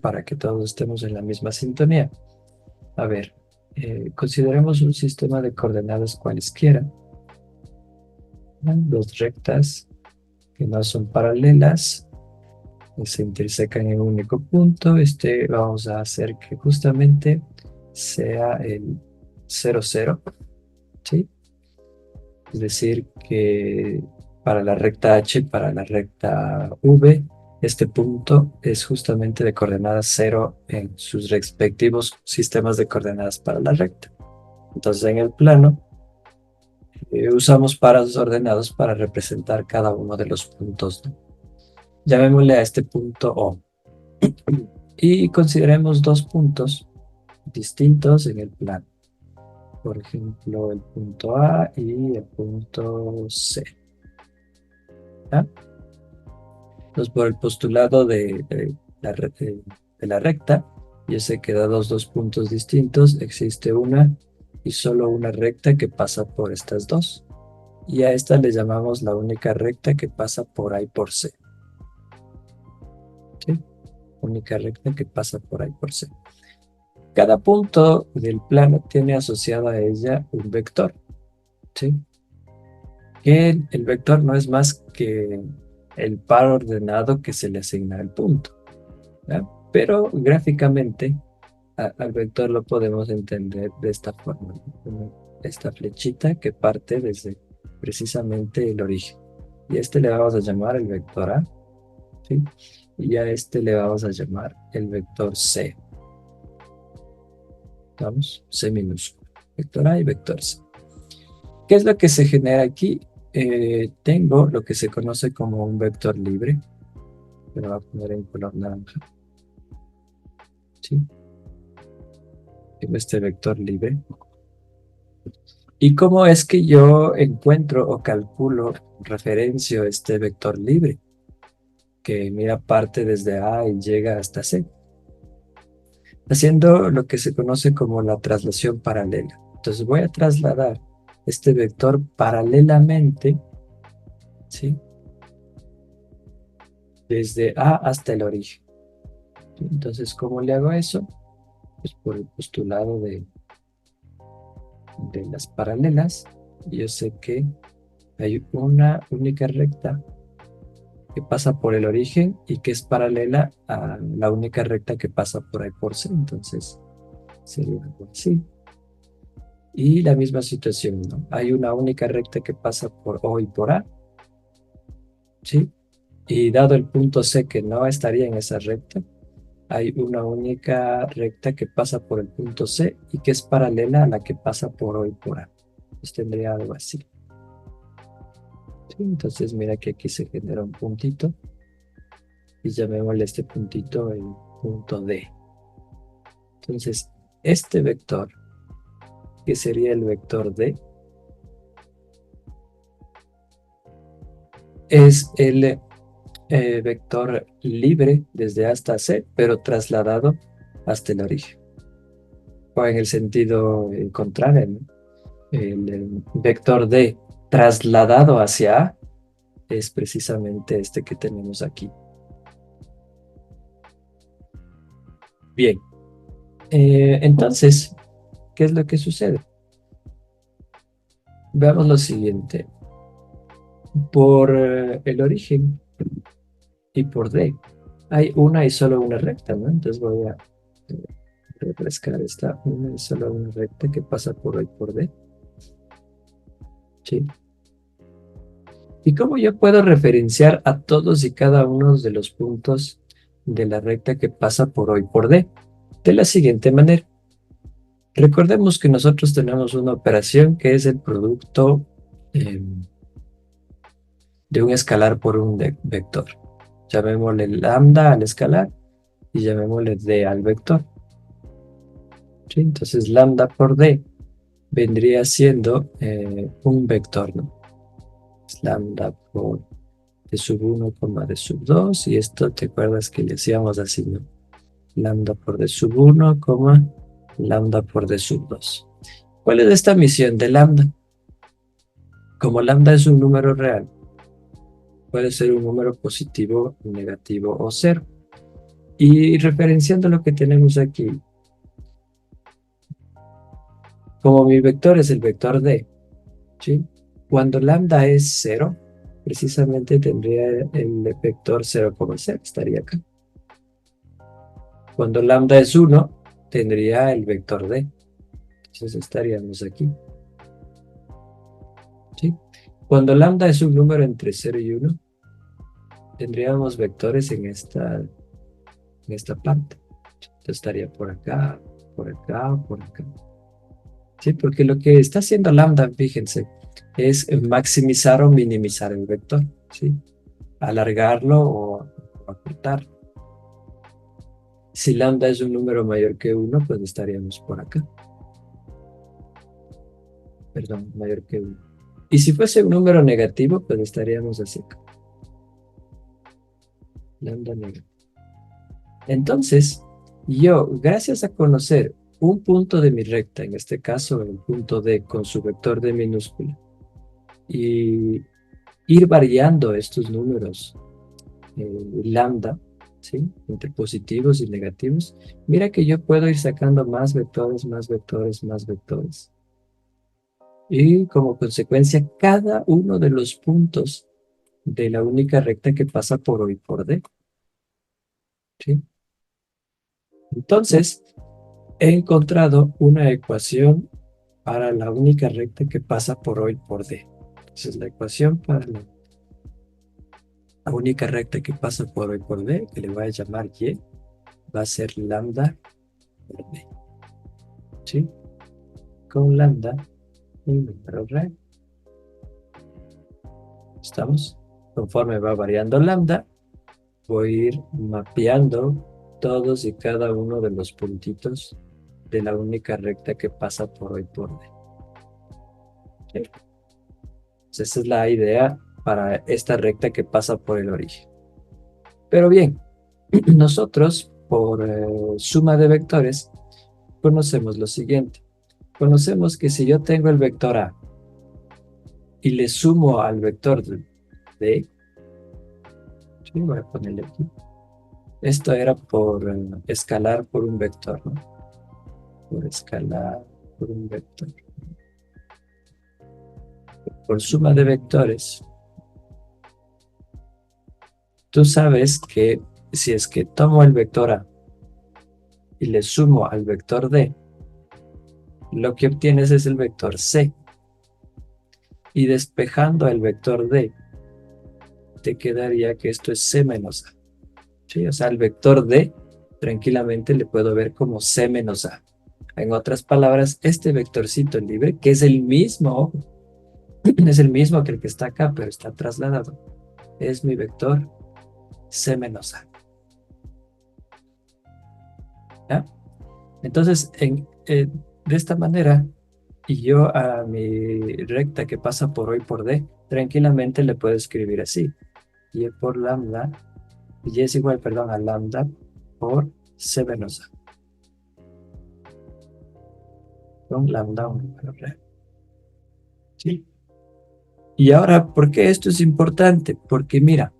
para que todos estemos en la misma sintonía. A ver, consideremos un sistema de coordenadas cualesquiera, ¿no? Dos rectas que no son paralelas, que se intersecan en un único punto. Vamos a hacer que justamente sea el 0, 0, ¿sí? Es decir, que para la recta H, para la recta V, este punto es justamente de coordenadas 0 en sus respectivos sistemas de coordenadas para la recta. Entonces, en el plano, usamos paras ordenados para representar cada uno de los puntos, ¿no? Llamémosle a este punto O. Y consideremos dos puntos distintos en el plano. Por ejemplo, el punto A y el punto C. ¿Ya? Entonces, por el postulado de la recta, yo sé que dados dos puntos distintos, existe una y solo una recta que pasa por estas dos. Y a esta le llamamos la única recta que pasa por A y por C. ¿Sí? Única recta que pasa por A y por C. Cada punto del plano tiene asociado a ella un vector. ¿Sí? Que el vector no es más que el par ordenado que se le asigna al punto, ¿ya? Pero gráficamente al vector lo podemos entender de esta forma, ¿no? Como esta flechita que parte desde precisamente el origen. Y a este le vamos a llamar el vector A, ¿sí? Y a este le vamos a llamar el vector C. Vamos, C minúsculo. Vector A y vector C. ¿Qué es lo que se genera aquí? Tengo lo que se conoce como un vector libre. Me lo voy a poner en color naranja. ¿Sí? Tengo este vector libre. ¿Y cómo es que yo encuentro o calculo, referencio este vector libre? Que mira parte desde A y llega hasta C. Haciendo lo que se conoce como la traslación paralela. Entonces voy a trasladar este vector paralelamente, ¿sí? Desde A hasta el origen. Entonces, ¿cómo le hago eso? Pues por el postulado de las paralelas. Yo sé que hay una única recta que pasa por el origen y que es paralela a la única recta que pasa por ahí por C. Entonces, sería algo así. Y la misma situación, ¿no? Hay una única recta que pasa por O y por A, ¿sí? Y dado el punto C que no estaría en esa recta, hay una única recta que pasa por el punto C y que es paralela a la que pasa por O y por A. Pues tendría algo así. ¿Sí? Entonces mira que aquí se genera un puntito y llamémosle este puntito el punto D. Entonces este vector, que sería el vector D, es el vector libre desde A hasta C, pero trasladado hasta el origen. O en el sentido contrario, ¿no? El vector D trasladado hacia A es precisamente este que tenemos aquí. Bien, entonces, ¿qué es lo que sucede? Veamos lo siguiente. Por el origen y por D hay una y solo una recta, ¿no? Entonces voy a refrescar esta una y solo una recta que pasa por O y por D. ¿Sí? ¿Y cómo yo puedo referenciar a todos y cada uno de los puntos de la recta que pasa por O y por D? De la siguiente manera. Recordemos que nosotros tenemos una operación que es el producto eh, de un escalar por un vector. Llamémosle lambda al escalar y llamémosle d al vector. ¿Sí? Entonces lambda por d vendría siendo un vector, ¿no? Es lambda por d sub 1, d sub 2, y esto te acuerdas que le hacíamos así, ¿no? Lambda por d sub 1, lambda por d sub 2. ¿Cuál es esta misión de lambda? Como lambda es un número real, puede ser un número positivo, negativo o cero. Y referenciando lo que tenemos aquí, como mi vector es el vector D, ¿sí? Cuando lambda es 0, precisamente tendría el vector 0,0, estaría acá. Cuando lambda es 1, tendría el vector D. Entonces estaríamos aquí, ¿sí? Cuando lambda es un número entre 0 y 1, tendríamos vectores en esta parte. Entonces estaría por acá, por acá, por acá. Sí, porque lo que está haciendo lambda, fíjense, es maximizar o minimizar el vector, ¿sí? Alargarlo o acortar. Si lambda es un número mayor que 1, pues estaríamos por acá. Perdón, mayor que 1. Y si fuese un número negativo, pues estaríamos así. Lambda negativo. Entonces, yo, gracias a conocer un punto de mi recta, en este caso el punto D con su vector D minúscula, y ir variando estos números lambda, ¿sí? Entre positivos y negativos, mira que yo puedo ir sacando más vectores, más vectores, más vectores. Y como consecuencia, cada uno de los puntos de la única recta que pasa por O y por D, ¿sí? Entonces, he encontrado una ecuación para la única recta que pasa por O y por D. Entonces, la ecuación para la única recta que pasa por O y por D, que le voy a llamar Y, va a ser lambda por D, ¿sí? Con lambda un número real. ¿Estamos? Conforme va variando lambda, voy a ir mapeando todos y cada uno de los puntitos de la única recta que pasa por O y por D. ¿Sí? Entonces, esa es la idea para esta recta que pasa por el origen. Pero bien, nosotros por suma de vectores conocemos lo siguiente. Conocemos que si yo tengo el vector A y le sumo al vector D, ¿sí? Voy a ponerle aquí. Esto era por escalar por un vector, ¿no? Por escalar por un vector. Por suma de vectores, tú sabes que si es que tomo el vector A y le sumo al vector D, lo que obtienes es el vector C. Y despejando el vector D, te quedaría que esto es C menos A. ¿Sí? O sea, el vector D tranquilamente le puedo ver como C menos A. En otras palabras, este vectorcito libre, que es el mismo, es el mismo que el que está acá, pero está trasladado, es mi vector C menos A. ¿Ya? Entonces, de esta manera, y yo a mi recta que pasa por O y por D, tranquilamente le puedo escribir así. Y por lambda, y es igual, perdón, a lambda por C menos A. Con lambda un número real. ¿Sí? Y ahora, ¿por qué esto es importante? Porque mira,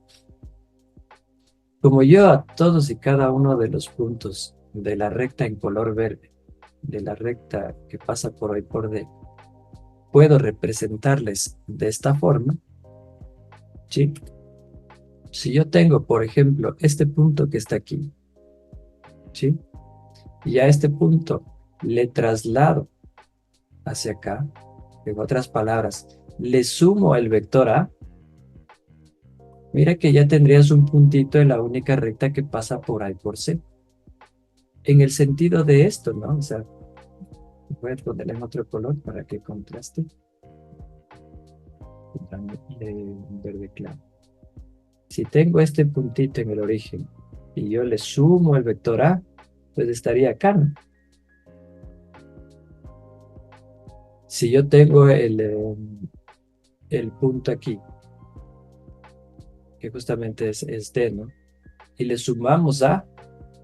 como yo a todos y cada uno de los puntos de la recta en color verde, de la recta que pasa por O y por D, puedo representarles de esta forma, ¿sí? Si yo tengo, por ejemplo, este punto que está aquí, ¿sí? Y a este punto le traslado hacia acá, en otras palabras, le sumo el vector A, mira que ya tendrías un puntito en la única recta que pasa por A y por C. En el sentido de esto, ¿no? O sea, voy a ponerle en otro color para que contraste. Verde claro. Si tengo este puntito en el origen y yo le sumo el vector A, pues estaría acá, ¿no? Si yo tengo el punto aquí, que justamente es D, ¿no? Y le sumamos A,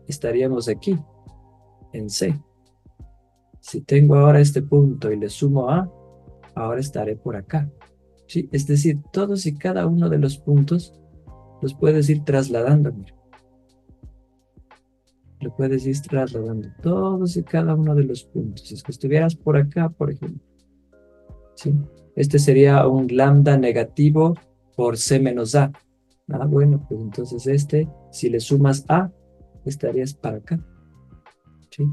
estaríamos aquí, en C. Si tengo ahora este punto y le sumo A, ahora estaré por acá. ¿Sí? Es decir, todos y cada uno de los puntos los puedes ir trasladando. Mira. lo puedes ir trasladando todos y cada uno de los puntos. Si es que estuvieras por acá, por ejemplo, ¿sí? Este sería un lambda negativo por C menos A. Ah, bueno, pues entonces este, si le sumas A, estarías para acá, ¿sí?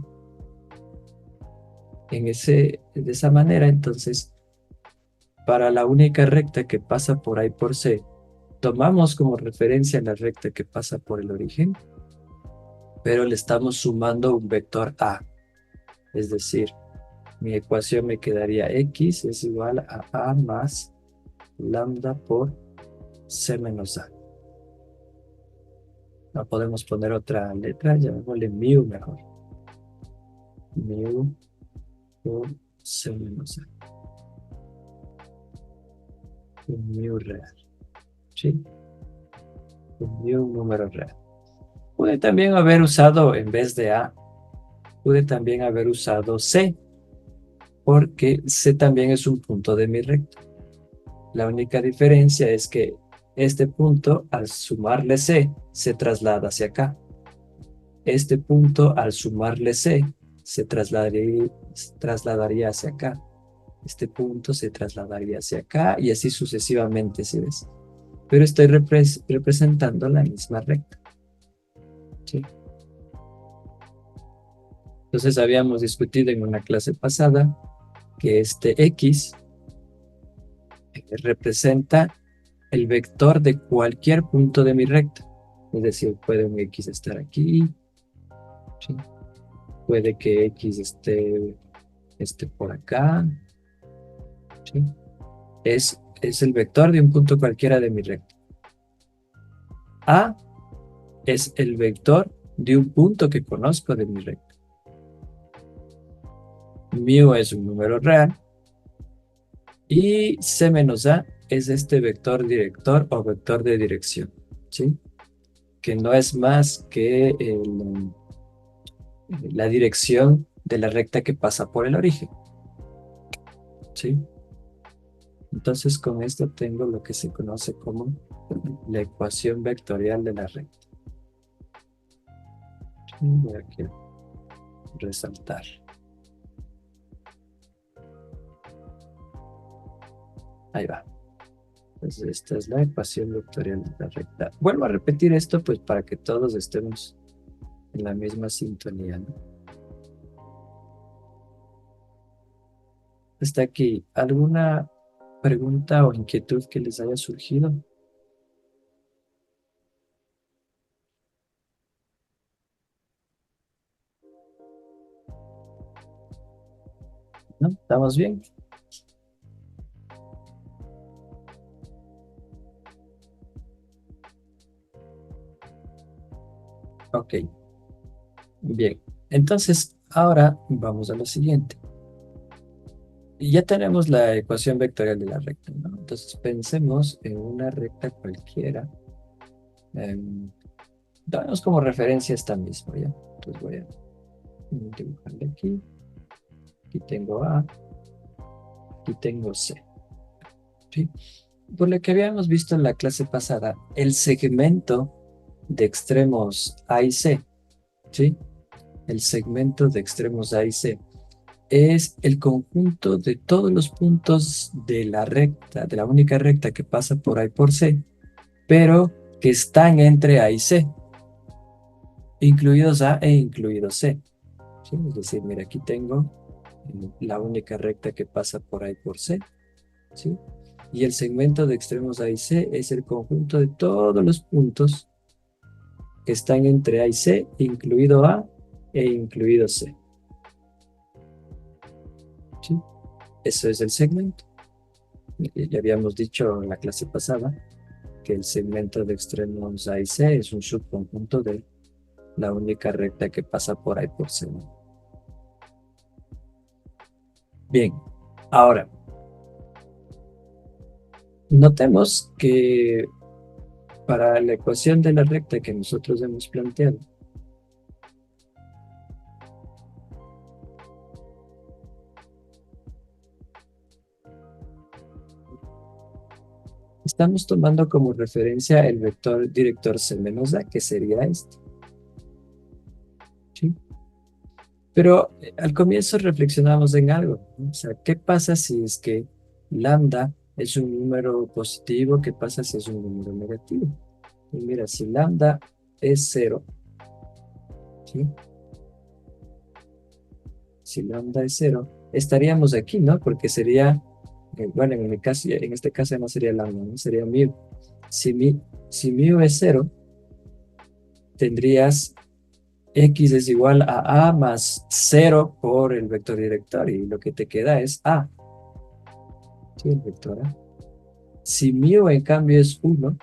De esa manera, entonces, para la única recta que pasa por A y por C, tomamos como referencia la recta que pasa por el origen, pero le estamos sumando un vector A. Es decir, mi ecuación me quedaría X es igual a A más lambda por C menos A. No podemos poner otra letra, llamémosle mu mejor. Mu por C menos A. Un mu real. ¿Sí? Un mu número real. Pude también haber usado, en vez de A, pude también haber usado C, porque C también es un punto de mi recta. La única diferencia es que este punto, al sumarle C, se traslada hacia acá. Este punto, al sumarle C, se trasladaría hacia acá. Este punto se trasladaría hacia acá y así sucesivamente, ¿sí ves? Pero estoy representando la misma recta, ¿sí? Entonces habíamos discutido en una clase pasada que este X representa el vector de cualquier punto de mi recta. Es decir, puede un X estar aquí, ¿sí? Puede que X esté por acá, ¿sí? Es el vector de un punto cualquiera de mi recta. A es el vector de un punto que conozco de mi recta. Mu es un número real y C menos A es este vector director o vector de dirección, ¿sí? Que no es más que la dirección de la recta que pasa por el origen, ¿sí? Entonces con esto tengo lo que se conoce como la ecuación vectorial de la recta. Voy aquí a resaltar. Ahí va. Entonces esta es la ecuación vectorial de la recta. Vuelvo a repetir esto pues para que todos estemos en la misma sintonía, ¿no? Hasta aquí, ¿alguna pregunta o inquietud que les haya surgido? ¿No? ¿Estamos bien? Ok, bien. Entonces, ahora vamos a lo siguiente. Y ya tenemos la ecuación vectorial de la recta, ¿no? Entonces, pensemos en una recta cualquiera. Damos como referencia esta misma, ¿ya? Entonces voy a dibujarle aquí. Aquí tengo A, aquí tengo C, ¿sí? Por lo que habíamos visto en la clase pasada, el segmento de extremos A y C, ¿sí? El segmento de extremos A y C es el conjunto de todos los puntos de la recta, de la única recta que pasa por A y por C, pero que están entre A y C, incluidos A e incluidos C, ¿sí? Es decir, mira, aquí tengo la única recta que pasa por A y por C, ¿sí? Y el segmento de extremos A y C es el conjunto de todos los puntos que están entre A y C, incluido A e incluido C, ¿sí? Eso es el segmento. Ya habíamos dicho en la clase pasada que el segmento de extremos A y C es un subconjunto de la única recta que pasa por A y por C. Bien, ahora, notemos que para la ecuación de la recta que nosotros hemos planteado, estamos tomando como referencia el vector director C menos A, que sería este. ¿sí? Pero al comienzo reflexionamos en algo, ¿no? O sea, ¿qué pasa si es que lambda es un número positivo? ¿Qué pasa si es un número negativo? Y mira, si lambda es cero, ¿sí? Si lambda es cero, estaríamos aquí, ¿no? Porque sería, bueno, en mi caso, en este caso no sería lambda, ¿no? Sería mu. Si mi, si mu es cero, tendrías x es igual a más cero por el vector director y lo que te queda es a, ¿sí? El vector a. Si mu en cambio es uno,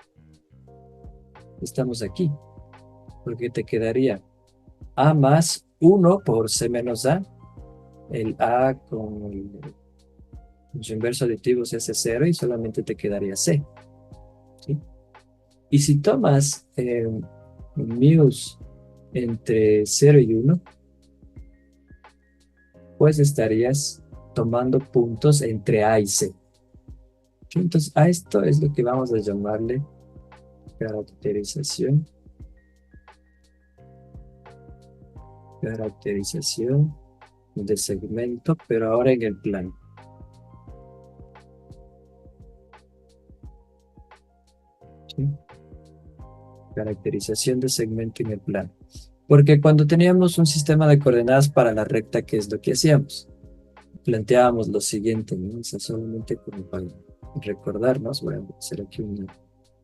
estamos aquí, porque te quedaría a más uno por c menos a, el a con su inverso aditivo se hace cero y solamente te quedaría c, ¿sí? Y si tomas μ's entre cero y uno, pues estarías tomando puntos entre a y c, ¿sí? Entonces a esto es lo que vamos a llamarle caracterización, caracterización de segmento, pero ahora en el plano, ¿sí? Caracterización de segmento en el plano. Porque cuando teníamos un sistema de coordenadas para la recta, ¿qué es lo que hacíamos? Planteábamos lo siguiente, ¿no? O sea, solamente como para recordarnos, voy a hacer aquí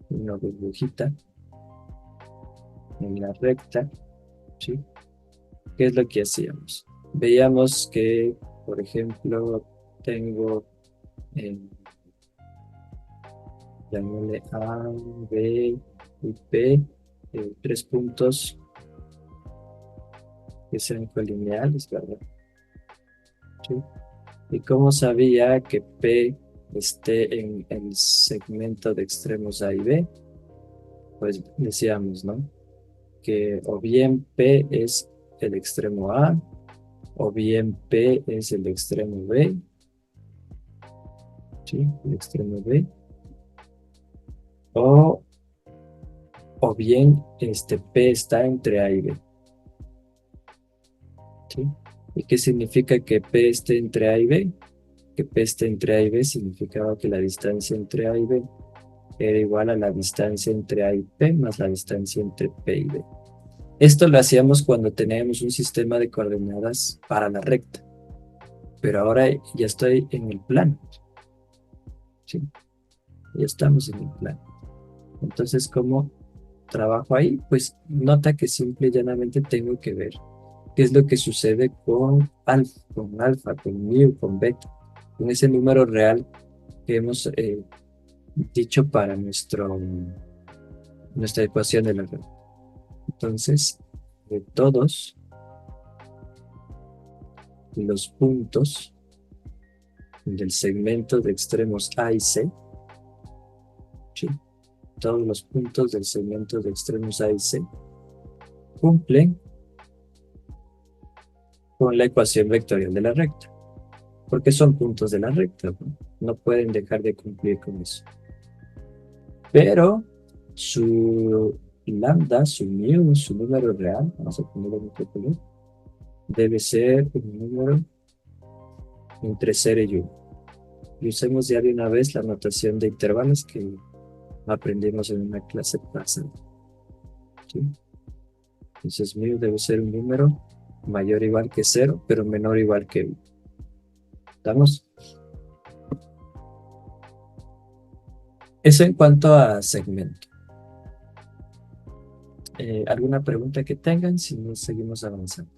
una burbujita en la recta, ¿sí? ¿Qué es lo que hacíamos? Veíamos que, por ejemplo, tengo, eh, llamémosle A, B y P, tres puntos que sean colineales, ¿verdad? ¿Sí? ¿Y cómo sabía que P esté en el segmento de extremos A y B? Pues decíamos, ¿no? Que o bien P es el extremo A, o bien P es el extremo B, ¿sí? El extremo B, o, o bien P está entre A y B, ¿sí? ¿Y qué significa que P esté entre A y B? Que P esté entre A y B significaba que la distancia entre A y B era igual a la distancia entre A y P más la distancia entre P y B. Esto lo hacíamos cuando teníamos un sistema de coordenadas para la recta, pero ahora ya estoy en el plano, ¿sí? Ya estamos en el plano. Entonces, ¿cómo trabajo ahí? Pues nota que simple y llanamente tengo que ver qué es lo que sucede con alfa, con mu, con beta, con ese número real que hemos dicho para nuestra ecuación de la red. Entonces, de todos los puntos del segmento de extremos A y C, ¿sí? Todos los puntos del segmento de extremos A y C cumplen con la ecuación vectorial de la recta, porque son puntos de la recta, ¿no? No pueden dejar de cumplir con eso. Pero su lambda, su mu, su número real, vamos a ponerlo en otro color, debe ser un número entre 0 y 1. Y usemos ya de una vez la notación de intervalos que aprendimos en una clase pasada, ¿sí? Entonces, mu debe ser un número mayor o igual que 0, pero menor o igual que 1. ¿Estamos? Eso en cuanto a segmento. ¿Alguna pregunta que tengan? Si no, seguimos avanzando.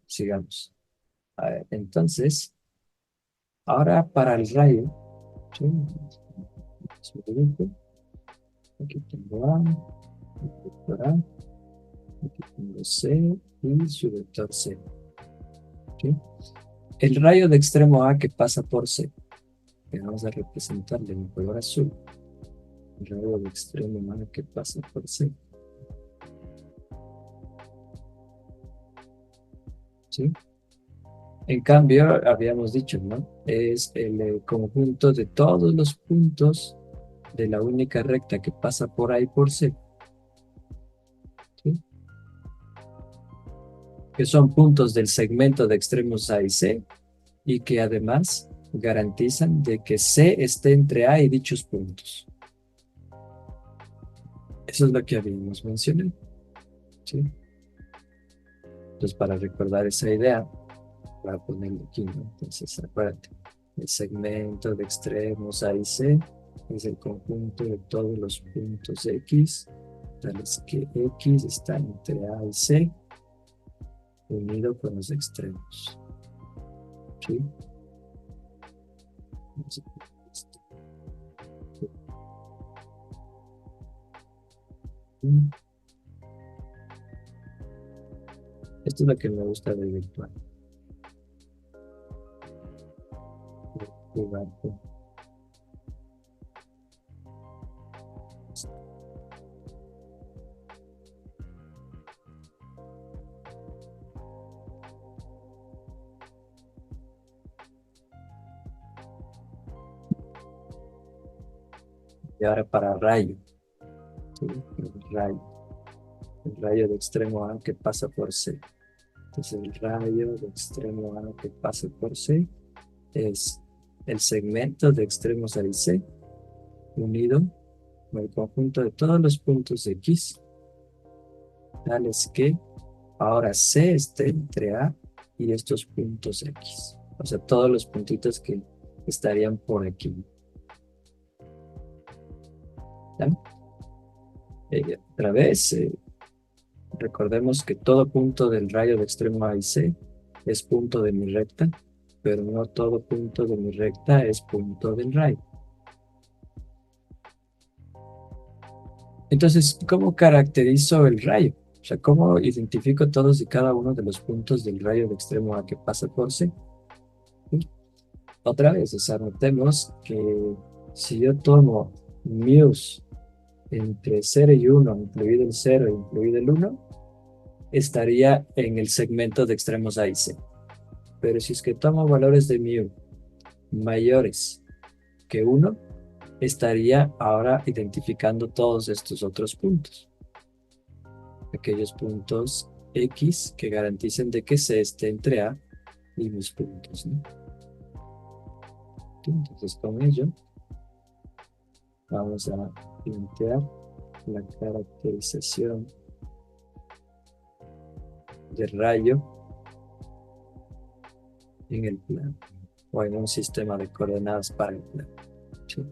Sigamos. A ver, entonces, ahora para el rayo, ¿sí? Aquí tengo A, el vector A, aquí tengo C y su vector C, ¿sí? El rayo de extremo A que pasa por C, que vamos a representarle en color azul, el rayo de extremo A que pasa por C, ¿sí? En cambio, habíamos dicho, ¿no? Es el conjunto de todos los puntos de la única recta que pasa por A y por C, ¿sí? Que son puntos del segmento de extremos A y C, y que además garantizan de que C esté entre A y dichos puntos. Eso es lo que habíamos mencionado, ¿sí? Entonces, para recordar esa idea, voy a ponerlo aquí, ¿no? Entonces, acuérdate, el segmento de extremos A y C es el conjunto de todos los puntos X, tales que X está entre A y C, unido con los extremos, ¿sí? Esto es lo que me gusta de virtual. Jugar con- Y ahora para rayo, ¿sí? El rayo de extremo A que pasa por C. Entonces el rayo de extremo A que pasa por C es el segmento de extremos A y C unido con el conjunto de todos los puntos de X, tales que ahora C esté entre A y estos puntos X. O sea, todos los puntitos que estarían por aquí. ¿Ya? Otra vez, recordemos que todo punto del rayo de extremo A y C es punto de mi recta, pero no todo punto de mi recta es punto del rayo. Entonces, ¿cómo caracterizo el rayo? O sea, ¿cómo identifico todos y cada uno de los puntos del rayo de extremo A que pasa por C? ¿Sí? Otra vez, o sea, notemos que si yo tomo μs entre 0 y 1, incluido el 0 e incluido el 1, estaría en el segmento de extremos A y C. Pero si es que tomo valores de μ mayores que 1, estaría ahora identificando todos estos otros puntos. Aquellos puntos X que garanticen de que C esté entre A y mis puntos, ¿no? Entonces, con ello, vamos a plantear la caracterización del rayo en el plano o en un sistema de coordenadas para el plano, ¿sí?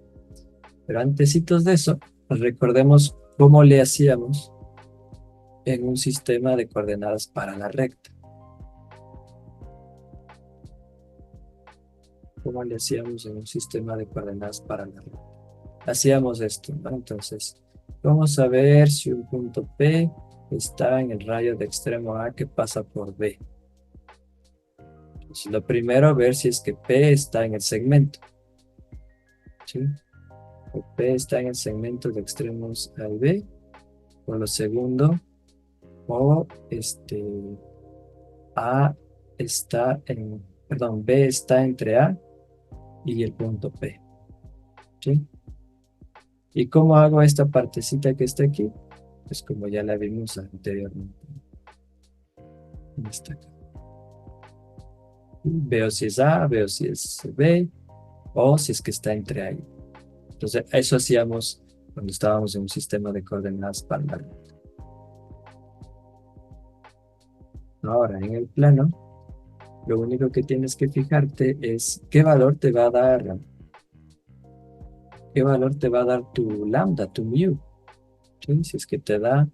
Pero antecitos de eso, recordemos cómo le hacíamos en un sistema de coordenadas para la recta. ¿Cómo le hacíamos en un sistema de coordenadas para la recta? Hacíamos esto, ¿no? Entonces, vamos a ver si un punto P está en el rayo de extremo A que pasa por B. Entonces, lo primero, ver si es que P está en el segmento, ¿sí? O P está en el segmento de extremos A y B. O lo segundo, o A está en, perdón, B está entre A y el punto P, ¿sí? ¿Y cómo hago esta partecita que está aquí? Pues como ya la vimos anteriormente. Está acá. Veo si es A, veo si es B, o si es que está entre ahí. Entonces, eso hacíamos cuando estábamos en un sistema de coordenadas para la red. Ahora, en el plano, lo único que tienes que fijarte es qué valor te va a dar, tu lambda, tu mu. ¿Sí? Si es que te da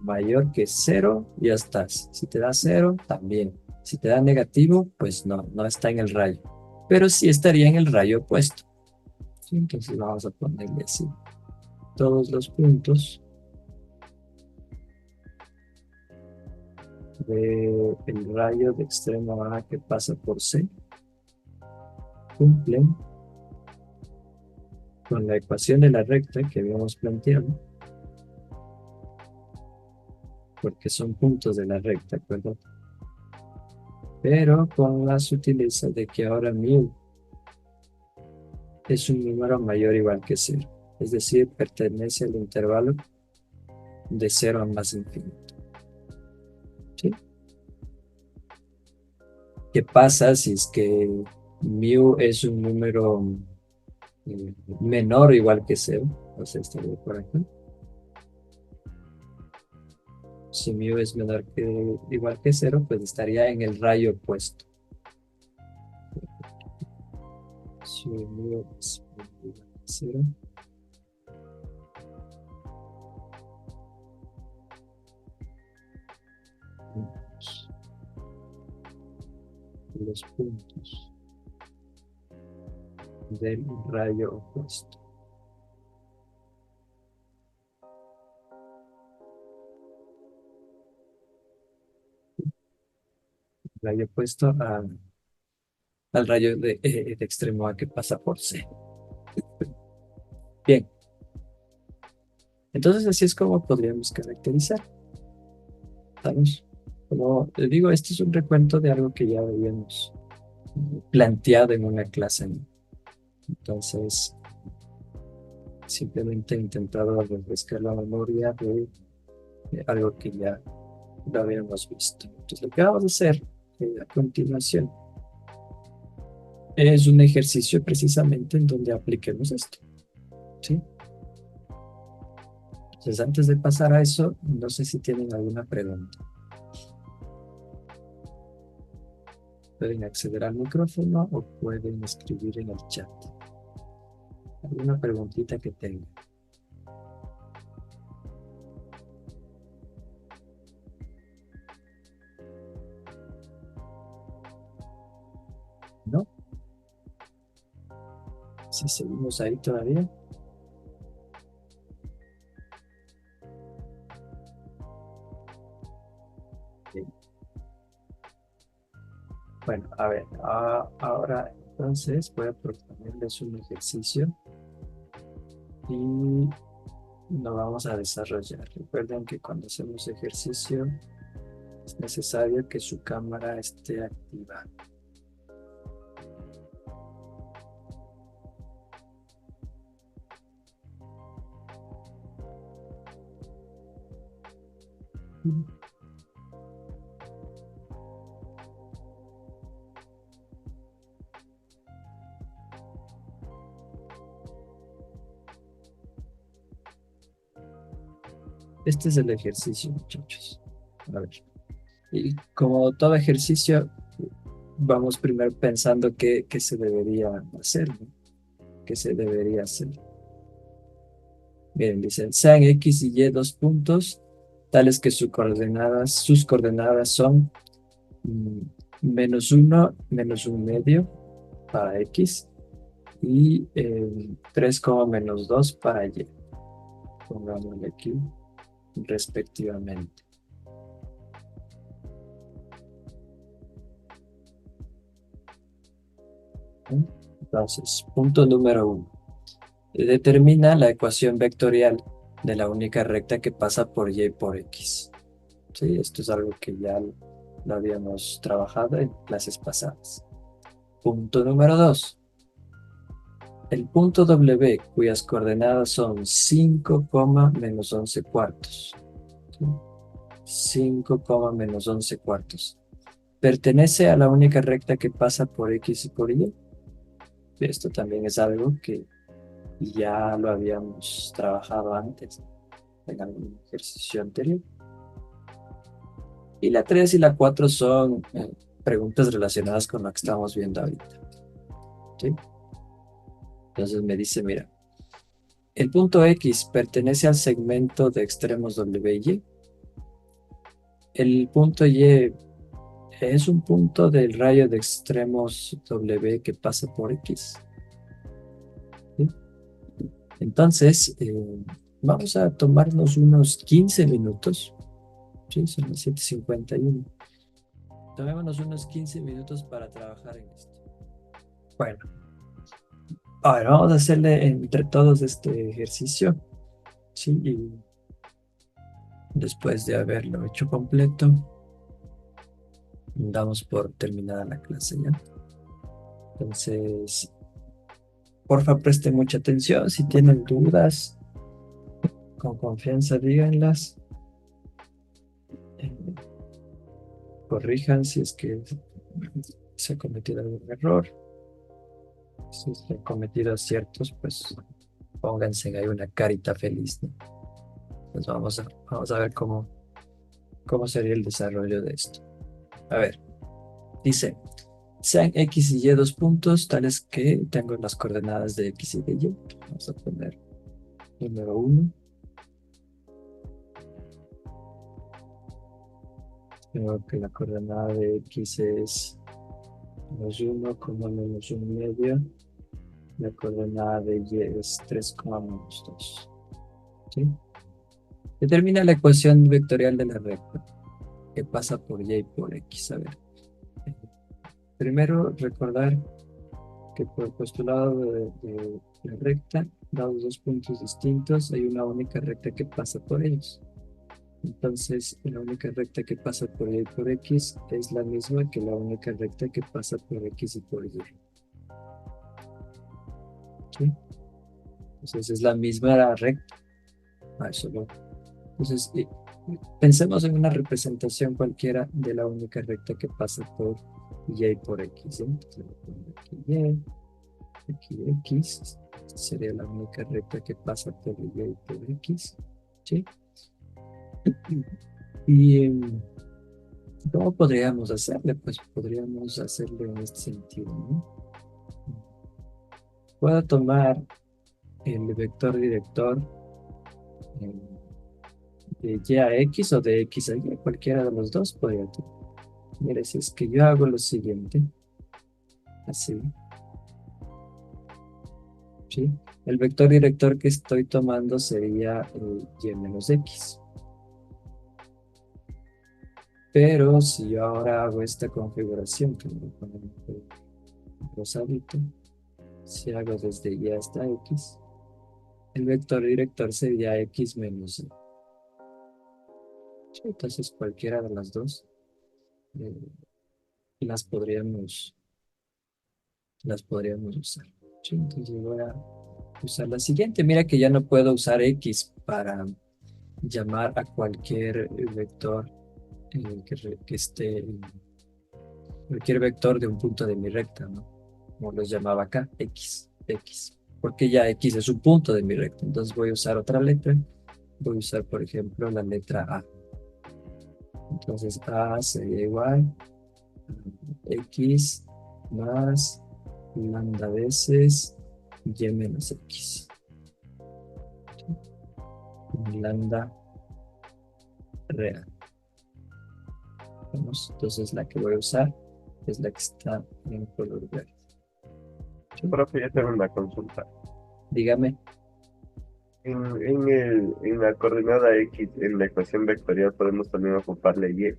mayor que cero, ya estás. Si te da cero, también. Si te da negativo, pues no está en el rayo. Pero sí estaría en el rayo opuesto. ¿Sí? Entonces vamos a ponerle así. Todos los puntos del rayo de extremo A que pasa por C cumplen con la ecuación de la recta que habíamos planteado, porque son puntos de la recta, ¿verdad? pero con la sutileza de que ahora mu es un número mayor o igual que cero. Es decir, pertenece al intervalo de cero a más infinito. ¿Sí? ¿Qué pasa si es que mu es un número menor o igual que cero? O sea, estaría por acá. Si mu es menor que igual que cero, pues estaría en el rayo opuesto. Si mu es igual que cero, los puntos del rayo opuesto. Rayo opuesto al rayo de extremo A que pasa por C. Bien, entonces así es como podríamos caracterizar. ¿Estamos? Como les digo, este es un recuento de algo que ya habíamos planteado en una clase, ¿no? Entonces, simplemente he intentado refrescar la memoria de algo que ya lo habíamos visto. Entonces, lo que vamos a hacer a continuación es un ejercicio precisamente en donde apliquemos esto, ¿sí? Entonces, antes de pasar a eso, no sé si tienen alguna pregunta. Pueden acceder al micrófono o pueden escribir en el chat. ¿Alguna preguntita que tengan? ¿No? Si seguimos ahí todavía. Bien. Bueno, a ver, ahora entonces voy a proponerles un ejercicio y lo vamos a desarrollar. Recuerden que cuando hacemos ejercicio es necesario que su cámara esté activa. Este es el ejercicio, muchachos. A ver. Y como todo ejercicio, vamos primero pensando qué se debería hacer, ¿no? ¿Qué se debería hacer? Miren, dicen, sean X y Y dos puntos, tales que sus coordenadas son mm, -1, -1/2 para X y 3, -2 para Y. Pongámosle aquí respectivamente. ¿Sí? Entonces, punto número 1. Determina la ecuación vectorial de la única recta que pasa por Y por X. Sí, esto es algo que ya lo habíamos trabajado en clases pasadas. Punto número 2. El punto W, cuyas coordenadas son 5, -11 cuartos. ¿Sí? 5, -11 cuartos. Pertenece a la única recta que pasa por X y por Y. Esto también es algo que ya lo habíamos trabajado antes en algún ejercicio anterior. Y la 3 y la 4 son preguntas relacionadas con lo que estamos viendo ahorita. ¿Sí? Entonces me dice, mira, el punto X pertenece al segmento de extremos W y Y. El punto Y es un punto del rayo de extremos W que pasa por X. ¿Sí? Entonces, vamos a tomarnos unos 15 minutos. Sí, son las 7:51. Tomémonos unos 15 minutos para trabajar en esto. Bueno, a ver, vamos a hacerle entre todos este ejercicio. Sí, y después de haberlo hecho completo, Damos por terminada la clase ya. Entonces, porfa, presten mucha atención. Si tienen dudas, con confianza díganlas. Eh, Corrijan si es que se ha cometido algún error. Si se han cometido aciertos, pues pónganse ahí una carita feliz, ¿no? Pues vamos a ver cómo sería el desarrollo de esto. A ver, dice, sean X y Y dos puntos, tales que tengo las coordenadas de X y de Y. Vamos a poner número uno. Tengo que la coordenada de X es -1, -1 medio. La coordenada de Y es 3, -2. ¿Sí? Determina la ecuación vectorial de la recta que pasa por Y y por X. A ver, primero recordar que por el postulado de la recta, dados dos puntos distintos, hay una única recta que pasa por ellos. Entonces, la única recta que pasa por Y y por X es la misma que la única recta que pasa por X y por Y. ¿Sí? Entonces, es la misma recta. Solo. Entonces, pensemos en una representación cualquiera de la única recta que pasa por Y y por X. ¿Sí? Entonces, voy a poner aquí Y, aquí X. Esta sería la única recta que pasa por Y y por X. ¿Sí? Y ¿cómo podríamos hacerle? Pues podríamos hacerlo en este sentido, ¿no? Puedo tomar el vector director eh, de Y a X o de X a Y, cualquiera de los dos podría tomar. Mire, si es que yo hago lo siguiente, así, ¿sí? El vector director que estoy tomando sería Y menos X. Pero si yo ahora hago esta configuración, que me voy a poner rosadito, si hago desde Y hasta X, el vector director sería X menos Y. Sí, entonces cualquiera de las dos eh, las podríamos, las podríamos usar. Sí, entonces voy a usar la siguiente. Mira que ya no puedo usar X para llamar a cualquier vector que esté, cualquier vector de un punto de mi recta, ¿no? Como los llamaba acá, X, porque ya X es un punto de mi recta. Entonces voy a usar otra letra. Voy a usar, por ejemplo, la letra A. Entonces A sería igual a X más lambda veces Y menos X. Lambda real. Vamos, entonces la que voy a usar es la que está en color verde. ¿Sí? Profe, yo tengo una consulta. Dígame. En la coordenada X, en la ecuación vectorial, podemos también ocuparle Y,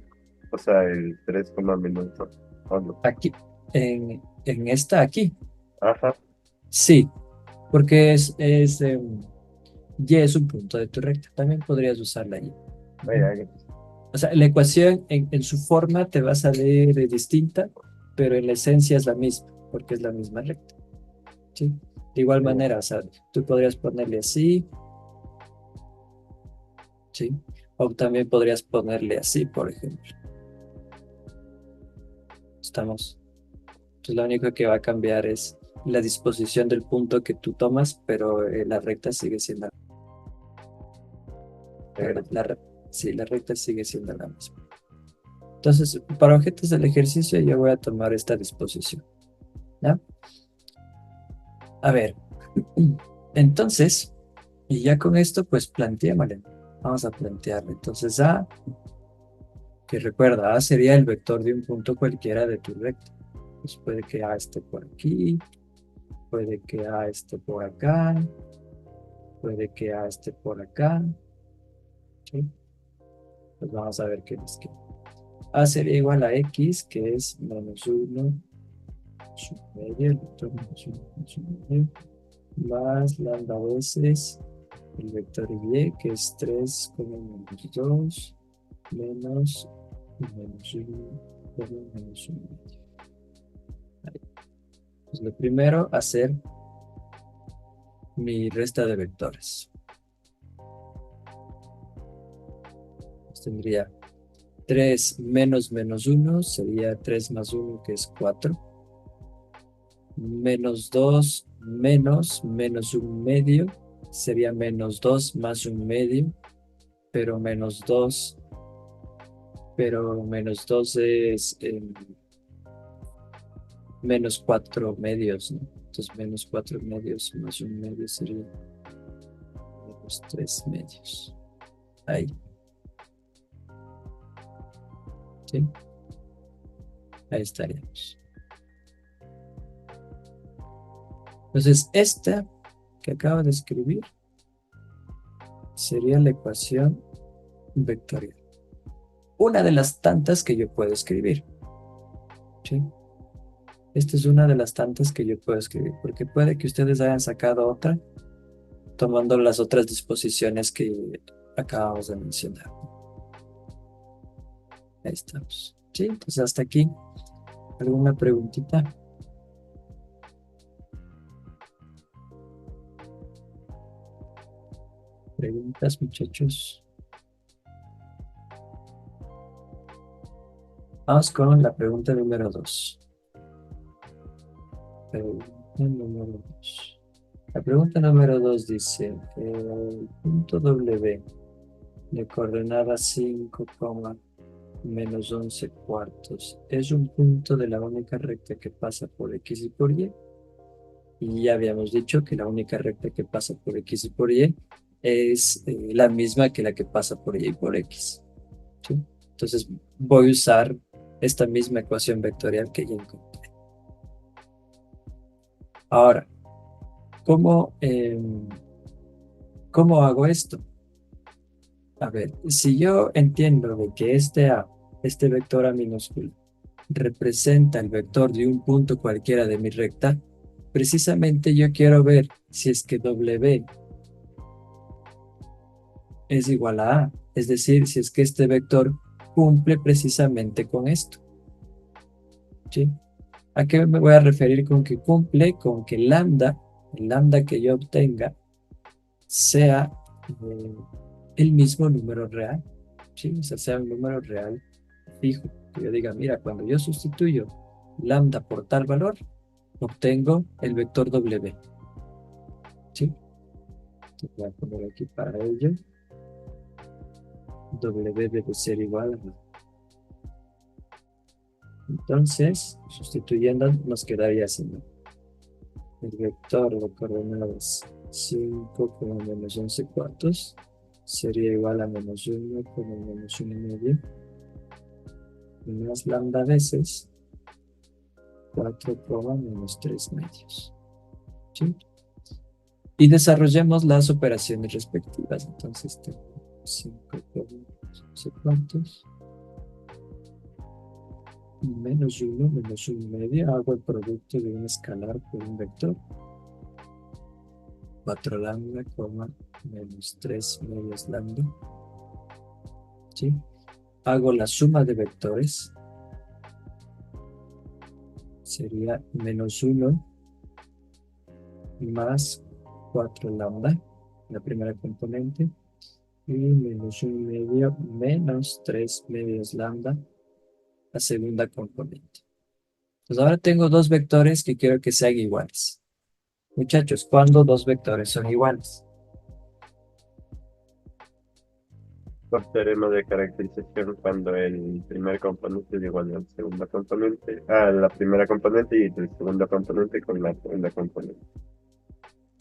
o sea, el 3, menos 2, ¿o no? Aquí, en esta aquí. Ajá, Sí, porque Y es un punto de tu recta. También podrías usar la Y. ahí, Ujú. ahí. O sea, la ecuación en su forma te va a salir distinta, pero en la esencia es la misma, porque es la misma recta. ¿Sí? De igual manera, o sea, tú podrías ponerle así, ¿sí? O también podrías ponerle así, por ejemplo. Estamos. Entonces, lo único que va a cambiar es la disposición del punto que tú tomas, pero la recta sigue siendo la, Gracias. la re- sí, la recta sigue siendo la misma. Entonces, para objetos del ejercicio, yo voy a tomar esta disposición, ¿ya? A ver, entonces, y ya con esto, pues planteémosle. Vamos a plantearle. Entonces, A, que recuerda, A sería el vector de un punto cualquiera de tu recta. Pues puede que A esté por aquí, puede que A esté por acá, puede que A esté por acá, ¿sí? Pues vamos a ver qué es que A sería igual a X, que es -1 su medio, el vector -1 su medio, más lambda veces el vector Y, que es 3 con -2 menos -1 Menos 1 medio. Ahí. Pues lo primero, hacer mi resta de vectores. Pues tendría 3 menos menos 1 sería 3 más 1, que es 4. Menos 2 menos menos 1 medio sería menos 2 más 1 medio, pero menos 2 es menos 4 medios, ¿no? Entonces menos 4 medios más 1 medio sería menos 3 medios. Ahí, ¿sí? Ahí estaríamos. Entonces, esta que acabo de escribir sería la ecuación vectorial. Una de las tantas que yo puedo escribir, ¿sí? Esta es una de las tantas que yo puedo escribir, porque puede que ustedes hayan sacado otra tomando las otras disposiciones que acabamos de mencionar. Ahí estamos. ¿Sí? Entonces, hasta aquí. ¿Alguna preguntita? ¿Preguntas, muchachos? Vamos con la pregunta número 2. Pregunta número 2. La pregunta número 2 dice, el punto W de coordenada 5, menos 11 cuartos es un punto de la única recta que pasa por X y por Y. Y ya habíamos dicho que la única recta que pasa por X y por Y es la misma que la que pasa por Y y por X. ¿Sí? Entonces voy a usar esta misma ecuación vectorial que ya encontré. Ahora, ¿cómo hago esto? A ver, si yo entiendo de que este vector A minúsculo, representa el vector de un punto cualquiera de mi recta, precisamente yo quiero ver si es que W es igual a A, es decir, si es que este vector cumple precisamente con esto. ¿Sí? ¿A qué me voy a referir con que cumple? Con que el lambda que yo obtenga, sea eh, el mismo número real. ¿Sí? O sea, sea un número real fijo. Que yo diga, mira, cuando yo sustituyo lambda por tal valor, obtengo el vector W. ¿Sí? Entonces voy a poner aquí para ello. W debe ser igual a... Entonces, sustituyendo, nos quedaría así, ¿no? El vector de coordenadas 5 con menos 11 cuartos sería igual a menos 1 con menos 1 medio, más lambda veces 4 menos 3 medios. ¿Sí? Y desarrollemos las operaciones respectivas. Entonces tengo 5 por no sé cuántos, menos 1 menos 1 medio, hago el producto de un escalar por un vector. 4 lambda, menos 3 medios lambda. ¿Sí? Hago la suma de vectores. Sería menos 1 más 4 lambda, la primera componente, y menos 1 medio menos 3 medios lambda, la segunda componente. Entonces ahora tengo dos vectores que quiero que sean iguales. Muchachos, ¿cuándo dos vectores son iguales? Por teorema de caracterización, cuando el primer componente es igual al segundo componente, a la primera componente y el segundo componente con la segunda componente.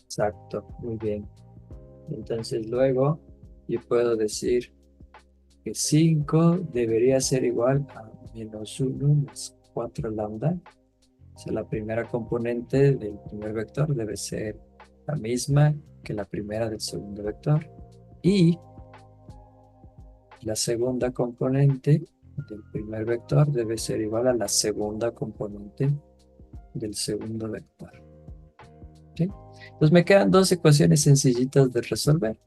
Exacto, muy bien. Entonces luego yo puedo decir que 5 debería ser igual a menos 1 más 4 lambda. O sea, la primera componente del primer vector debe ser la misma que la primera del segundo vector. Y la segunda componente del primer vector debe ser igual a la segunda componente del segundo vector. ¿Sí? Entonces me quedan dos ecuaciones sencillitas de resolver.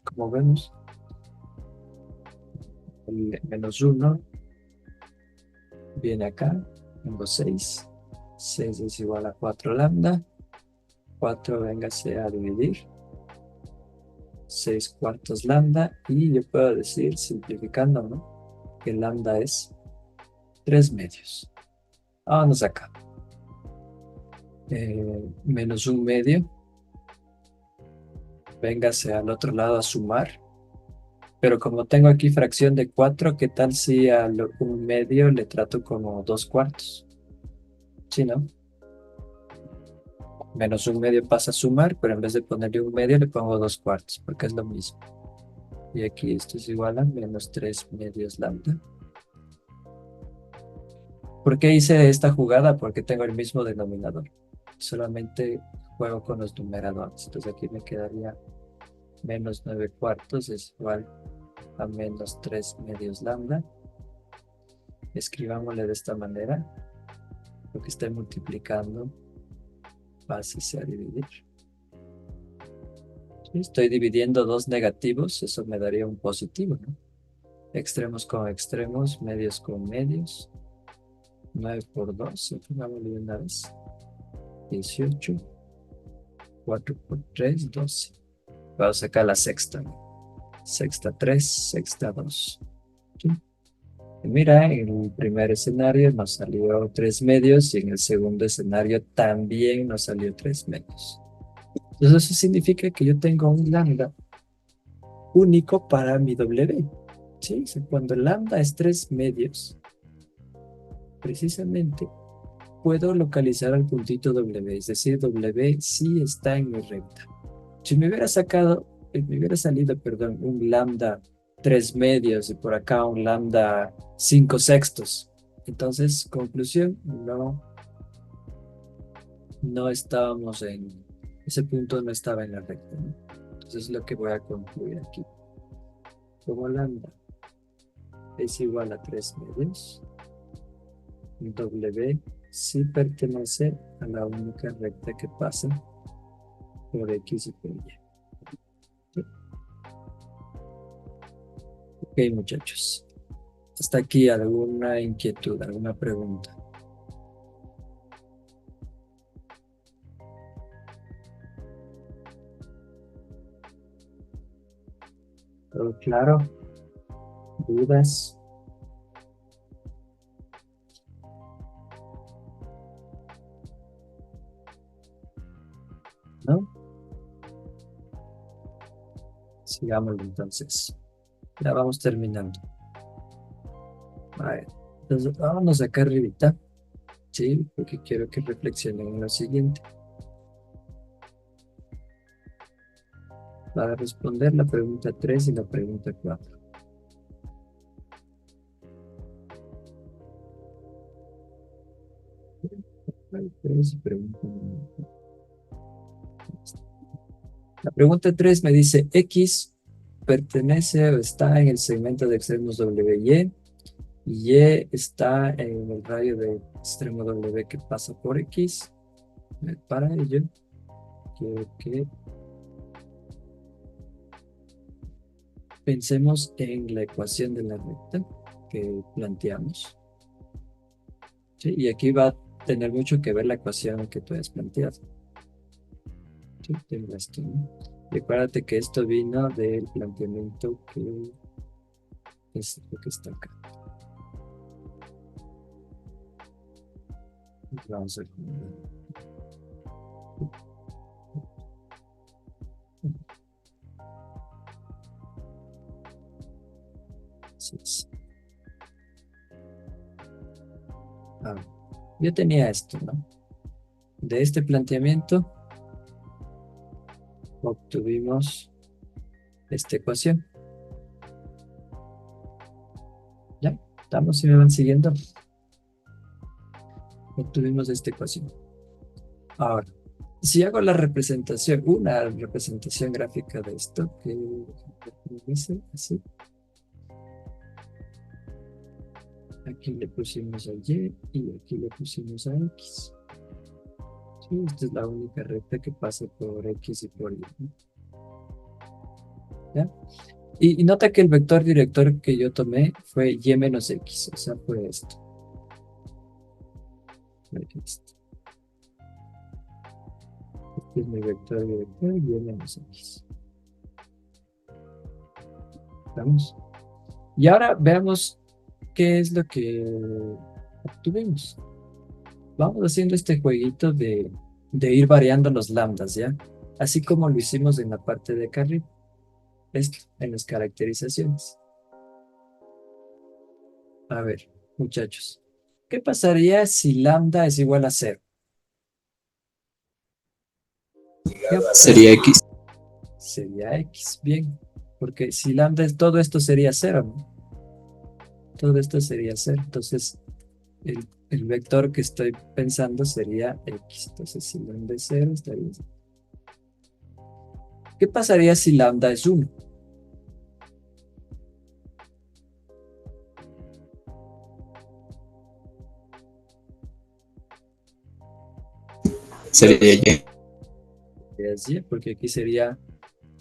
Como vemos, el menos 1 Viene acá, tengo 6. 6 es igual a 4 lambda. 4 véngase a dividir. 6 cuartos lambda. Y yo puedo decir, simplificando, ¿no? Que lambda es 3 medios. Vámonos acá. Menos un medio. Véngase al otro lado a sumar. Pero como tengo aquí fracción de 4, ¿qué tal si a un medio le trato como 2 cuartos? ¿Sí, no? Menos un medio pasa a sumar, pero en vez de ponerle un medio le pongo 2 cuartos, porque es lo mismo. Y aquí esto es igual a menos 3 medios lambda. ¿Por qué hice esta jugada? Porque tengo el mismo denominador. Solamente juego con los numeradores. Entonces aquí me quedaría menos 9 cuartos es igual a menos 3 medios lambda. Escribámosle de esta manera. Lo que estoy multiplicando pase a dividir. Sí, estoy dividiendo dos negativos, eso me daría un positivo, ¿no? Extremos con extremos, medios con medios. 9 por 2, pongámosle de una vez. 18. 4 por 3, 12. Vamos a sacar la sexta, ¿no? Sexta 3, sexta 2. ¿Sí? Y mira, en el primer escenario nos salió 3 medios y en el segundo escenario también nos salió 3 medios. Entonces eso significa que yo tengo un lambda único para mi W. ¿Sí? O sea, cuando lambda es 3 medios, precisamente puedo localizar al puntito W, es decir, W sí está en mi recta. Si me hubiera salido, perdón, un lambda 3 medios y por acá un lambda 5 sextos. Entonces, conclusión, no estábamos ese punto no estaba en la recta, ¿no? Entonces es lo que voy a concluir aquí. Como lambda es igual a 3 medios, W sí pertenece a la única recta que pasa por X y por Y. ¿Sí? Ok, muchachos. Hasta aquí, ¿alguna inquietud, alguna pregunta? ¿Todo claro? ¿Dudas? ¿No? Sigámoslo entonces. Ya vamos terminando. A ver, entonces vámonos acá arribita, ¿sí? Porque quiero que reflexionen en lo siguiente. Para responder la pregunta 3 y la pregunta 4. La pregunta 3 me dice, X pertenece o está en el segmento de extremos WY, y está en el radio de extremo W que pasa por X. Para ello, quiero que pensemos en la ecuación de la recta que planteamos. ¿Sí? Y aquí va a tener mucho que ver la ecuación que tú has planteado. ¿Sí? Tengo esto, ¿no? Y acuérdate que esto vino del planteamiento que es lo que está acá. Vamos a ver. Entonces, yo tenía esto, ¿no? De este planteamiento obtuvimos esta ecuación. ¿Ya? ¿Estamos? ¿Si me van siguiendo? Obtuvimos esta ecuación. Ahora, si hago la representación, una representación gráfica de esto, que dice así. Aquí le pusimos a Y y aquí le pusimos a X. Sí, esta es la única recta que pasa por X y por Y, ¿no? ¿Ya? Y nota que el vector director que yo tomé fue Y menos X, o sea, fue esto. Este es mi vector director y y menos x. Vamos. Y ahora veamos qué es lo que obtuvimos. Vamos haciendo este jueguito de ir variando los lambdas, ¿ya? Así como lo hicimos en la parte de acá arriba. Esto, en las caracterizaciones. A ver, muchachos. ¿Qué pasaría si lambda es igual a cero? ¿Qué Sería X. sería x? Bien. Porque si lambda es todo esto sería cero, ¿no? Todo esto sería cero. Entonces, el vector que estoy pensando sería x. Entonces, si lambda es cero, estaría. ¿Qué pasaría si lambda es 1? Sería Y. Es y, porque aquí sería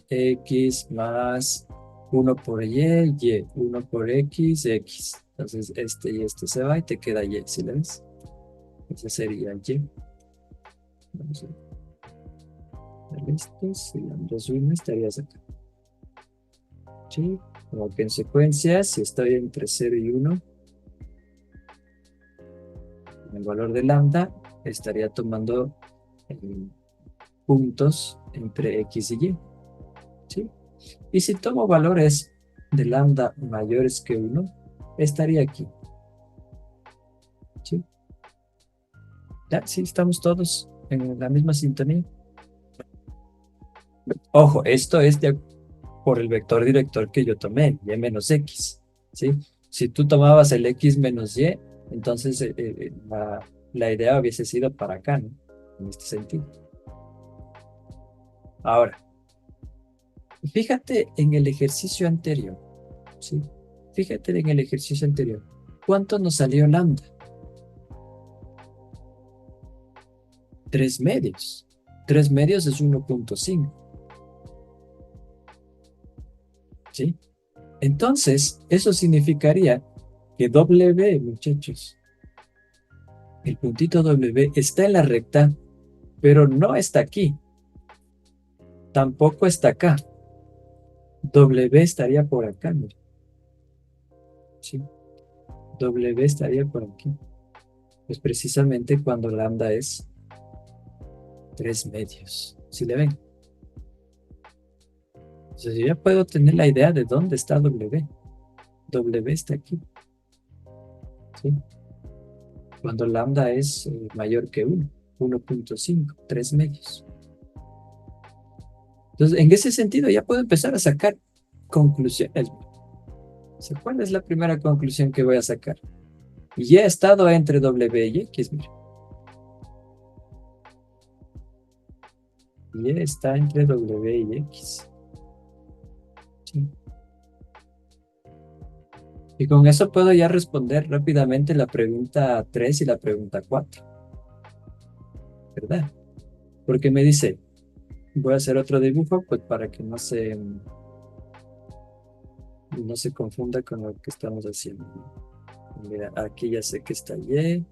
x más 1 por y, 1 por x, x. Entonces, este y este se va y te queda y, ¿sí lo ves? Ese sería y. Vamos a ver esto. Si lambda es 1, estarías acá. ¿Sí? Como que en secuencia, si estoy entre 0 y 1, el valor de lambda estaría tomando puntos entre x y y. ¿Sí? Y si tomo valores de lambda mayores que 1, estaría aquí. ¿Sí? Ya, sí, estamos todos en la misma sintonía. Ojo, esto es por el vector director que yo tomé, y menos x. ¿Sí? Si tú tomabas el x menos y, entonces la idea hubiese sido para acá, ¿no? En este sentido. Ahora, fíjate en el ejercicio anterior. ¿Sí? Fíjate en el ejercicio anterior. ¿Cuánto nos salió lambda? 3 medios. 3 medios es 1.5. ¿Sí? Entonces, eso significaría que W, muchachos, el puntito W está en la recta, pero no está aquí. Tampoco está acá. W estaría por acá, mira. ¿Sí? W estaría por aquí. Pues precisamente cuando lambda es 3 medios. ¿Sí le ven? Entonces yo ya puedo tener la idea de dónde está W. W está aquí. ¿Sí? Cuando lambda es mayor que 1, 1.5, 3 medios. Entonces, en ese sentido ya puedo empezar a sacar conclusiones. O sea, ¿cuál es la primera conclusión que voy a sacar? Y he estado entre W y X, mira. Y está entre W y X. ¿Sí? Y con eso puedo ya responder rápidamente la pregunta 3 y la pregunta 4, ¿verdad? Porque me dice, voy a hacer otro dibujo, pues para que no se confunda con lo que estamos haciendo. Mira, aquí ya sé que está Y,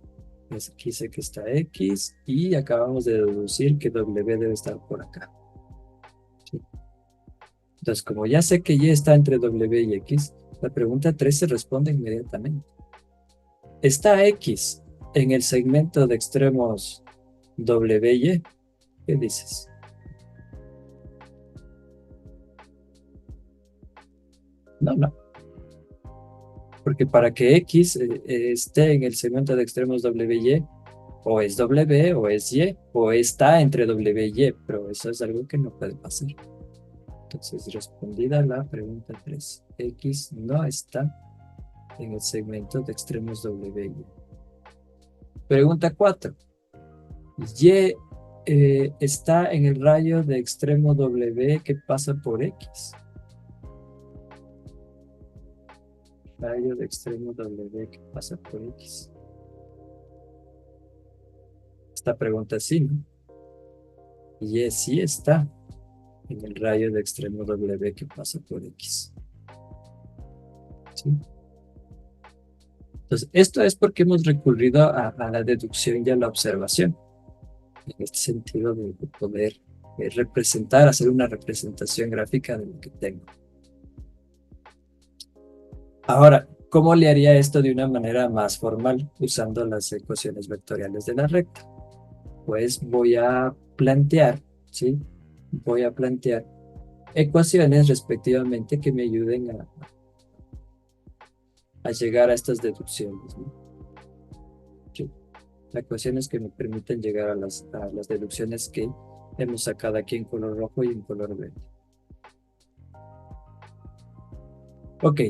aquí sé que está X, y acabamos de deducir que W debe estar por acá. ¿Sí? Entonces, como ya sé que Y está entre W y X, la pregunta 3 se responde inmediatamente. ¿Está X en el segmento de extremos W y Y? ¿Qué dices? No, no. Porque para que X esté en el segmento de extremos W y Y, o es W o es Y, o está entre W y Y, pero eso es algo que no puede pasar. Entonces, respondida la pregunta 3, X no está en el segmento de extremos W y Y. Pregunta 4, Y está en el rayo de extremo W que pasa por X. Rayo de extremo W que pasa por X. Esta pregunta sí, ¿no? Y sí está en el rayo de extremo W que pasa por X. ¿Sí? Entonces, esto es porque hemos recurrido a la deducción y a la observación, en este sentido de poder representar, hacer una representación gráfica de lo que tengo. Ahora, ¿cómo le haría esto de una manera más formal usando las ecuaciones vectoriales de la recta? Pues voy a plantear, ¿sí? Voy a plantear ecuaciones respectivamente que me ayuden a llegar a estas deducciones, ¿no? Sí. Ecuaciones que me permiten llegar a las deducciones que hemos sacado aquí en color rojo y en color verde. Ok,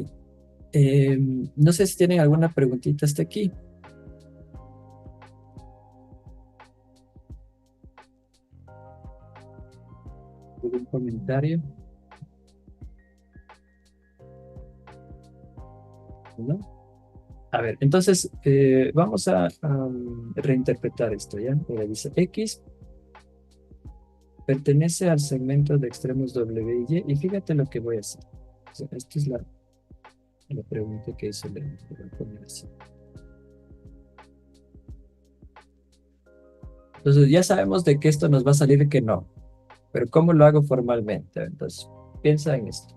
no sé si tienen alguna preguntita hasta aquí. ¿Algún comentario? ¿No? A ver, entonces vamos a reinterpretar esto, ¿ya? Mira, dice X pertenece al segmento de extremos W y Y, y fíjate lo que voy a hacer. O sea, esta es la pregunta que hizo le voy a poner así. Entonces ya sabemos de que esto nos va a salir que no, pero ¿cómo lo hago formalmente? Entonces, piensa en esto.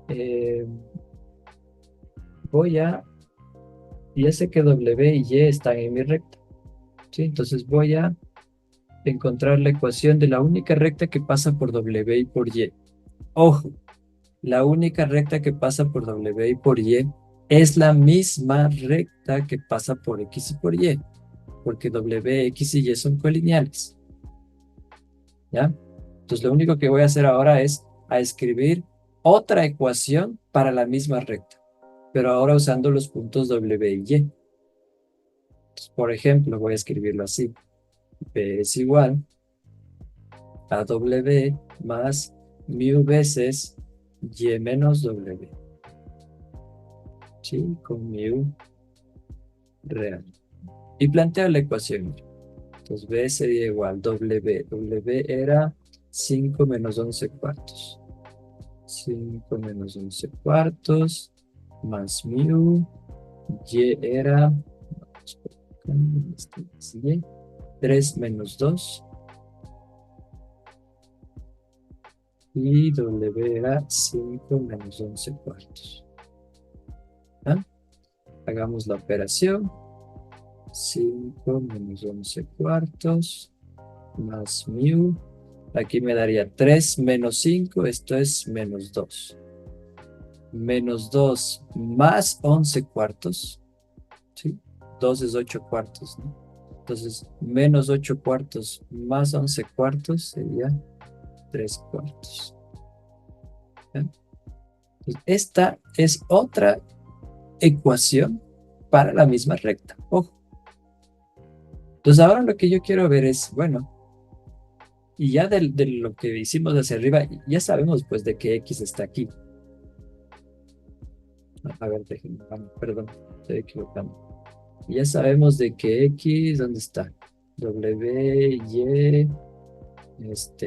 Eh, voy a, ya sé que W y Y están en mi recta, ¿sí? Entonces voy a encontrar la ecuación de la única recta que pasa por W y por Y. Ojo, la única recta que pasa por W y por Y es la misma recta que pasa por X y por Y, porque W, X y Y son colineales, ¿ya? Entonces lo único que voy a hacer ahora es a escribir otra ecuación para la misma recta, pero ahora usando los puntos W y Y. Entonces, por ejemplo, voy a escribirlo así. P es igual a W más mu veces Y menos W, ¿sí? Con mu real. Y planteo la ecuación. Entonces B sería igual W. W era 5 menos 11 cuartos. 5 menos 11 cuartos más mu. Y era 3 menos 2. Y W era 5 menos 11 cuartos. ¿Ah? Hagamos la operación. 5 menos 11 cuartos más mu. Aquí me daría 3 menos 5, esto es menos 2. Menos 2 más 11 cuartos, ¿sí? 2 es 8 cuartos, ¿no? Entonces, menos 8 cuartos más 11 cuartos sería 3 cuartos. ¿Ya? Entonces, esta es otra ecuación para la misma recta. Ojo. Entonces, ahora lo que yo quiero ver es, bueno, y ya de lo que hicimos hacia arriba, ya sabemos pues de que X está aquí. A ver, déjenme, perdón, estoy equivocando. Ya sabemos de que X, ¿dónde está? W, Y,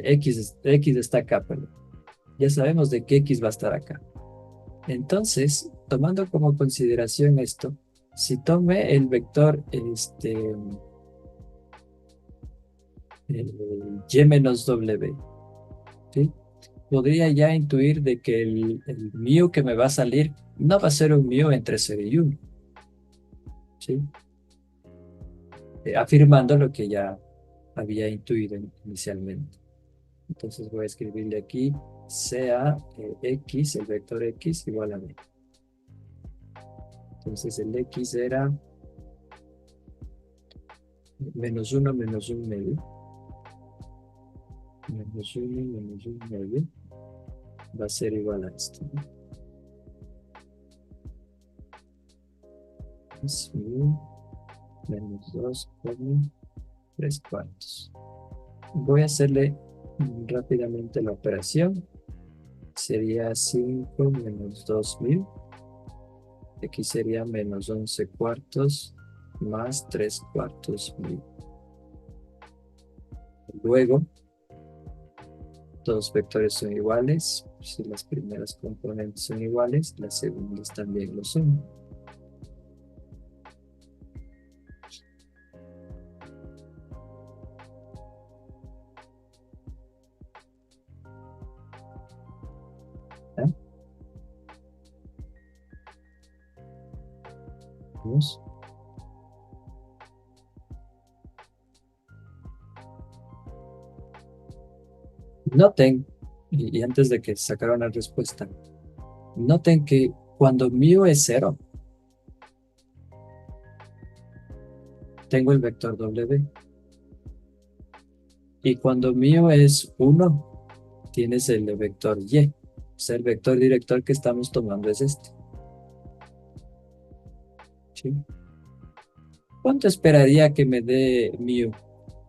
X está acá, perdón. Ya sabemos de que X va a estar acá. Entonces, tomando como consideración esto, si tome el vector Y menos W, ¿sí? Podría ya intuir de que el mu que me va a salir no va a ser un mu entre 0 y 1, ¿sí? Afirmando lo que ya había intuido inicialmente. Entonces voy a escribirle aquí sea X, el vector X igual a B. Entonces el X era menos 1 medio. Menos 1 medio. Va a ser igual a esto, ¿no? Es menos 2 por 3 cuartos. Voy a hacerle rápidamente la operación. Sería 5 menos 2.000. Aquí sería menos 11 cuartos más 3 cuartos mil. Luego, dos vectores son iguales. Si las primeras componentes son iguales, las segundas también lo son. Vamos. Noten, y antes de que sacara una respuesta, noten que cuando mu es 0, tengo el vector W. Y cuando mu es 1, tienes el vector Y. O sea, el vector director que estamos tomando es este. ¿Sí? ¿Cuánto esperaría que me dé mu?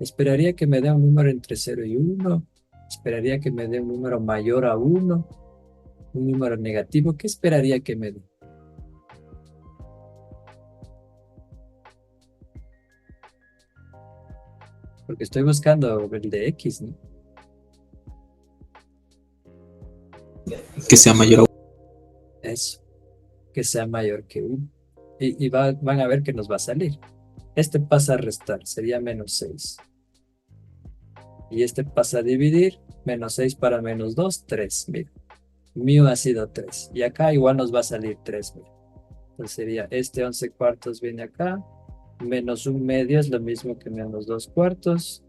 Esperaría que me dé un número entre 0 y 1. Esperaría que me dé un número mayor a 1. Un número negativo. ¿Qué esperaría que me dé? Porque estoy buscando el de X, ¿no? Que sea mayor a Eso, que sea mayor que 1. Y van a ver que nos va a salir. Este pasa a restar, sería menos 6. Y este pasa a dividir, menos 6 para menos 2, 3. Mira, mu ha sido 3. Y acá igual nos va a salir 3. Mira. Entonces sería este 11 cuartos viene acá, menos 1 medio es lo mismo que menos 2 cuartos.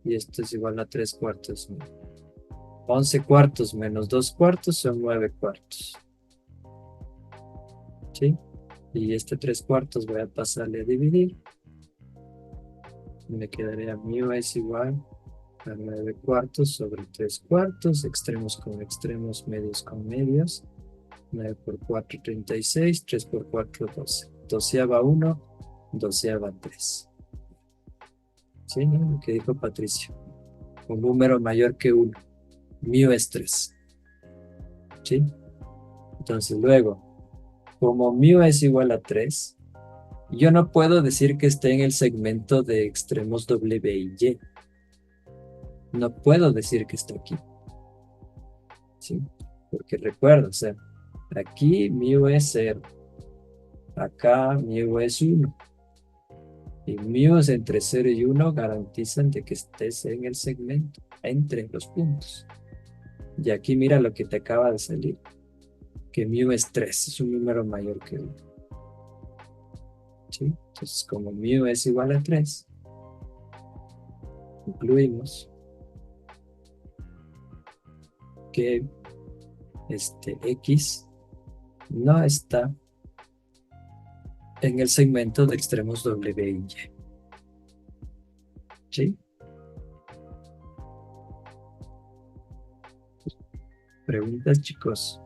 Y esto es igual a 3 cuartos. Mira. 11 cuartos menos 2 cuartos son 9 cuartos. ¿Sí? Y este 3 cuartos voy a pasarle a dividir. Me quedaría mu es igual a 9 cuartos sobre 3 cuartos, extremos con extremos, medios con medios. 9 por 4, 36, 3 por 4, 12. Doceava 1, doceava 3. ¿Sí? ¿No? Lo que dijo Patricio. Un número mayor que 1. Mu es 3. ¿Sí? Entonces luego, como mu es igual a 3, yo no puedo decir que esté en el segmento de extremos W y Y. No puedo decir que está aquí. ¿Sí? Porque recuerda, o sea, aquí mu es 0. Acá mu es 1. Y mu es entre 0 y 1 garantizan de que estés en el segmento, entre los puntos. Y aquí mira lo que te acaba de salir. Que mu es 3, es un número mayor que 1. ¿Sí? Entonces, como mu es igual a 3, concluimos que X no está en el segmento de extremos W y Y. ¿Sí? ¿Preguntas, chicos?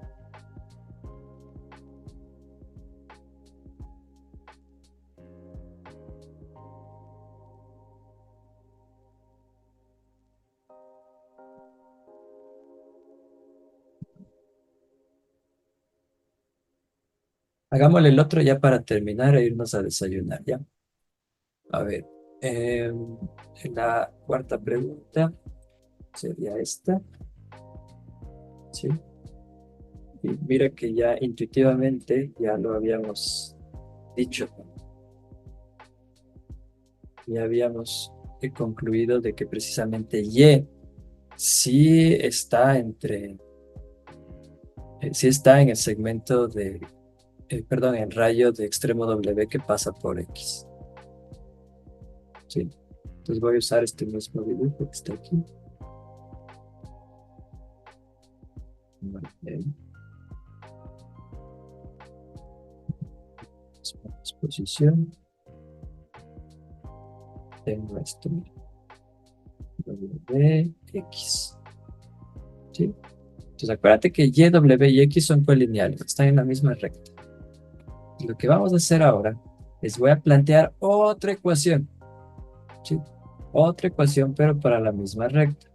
Hagámosle el otro ya para terminar e irnos a desayunar, ¿ya? A ver, la cuarta pregunta sería esta, ¿sí? Y mira que ya intuitivamente ya lo habíamos dicho, ya habíamos concluido de que precisamente Y sí está sí está en el segmento de, perdón, en rayo de extremo W que pasa por X. ¿Sí? Entonces voy a usar este mismo dibujo que está aquí. Vale. Exposición. Tengo esto. WX. ¿Sí? Entonces acuérdate que Y, W y X son colineales, están en la misma recta. Lo que vamos a hacer ahora es voy a plantear otra ecuación. ¿Sí? Otra ecuación, pero para la misma recta.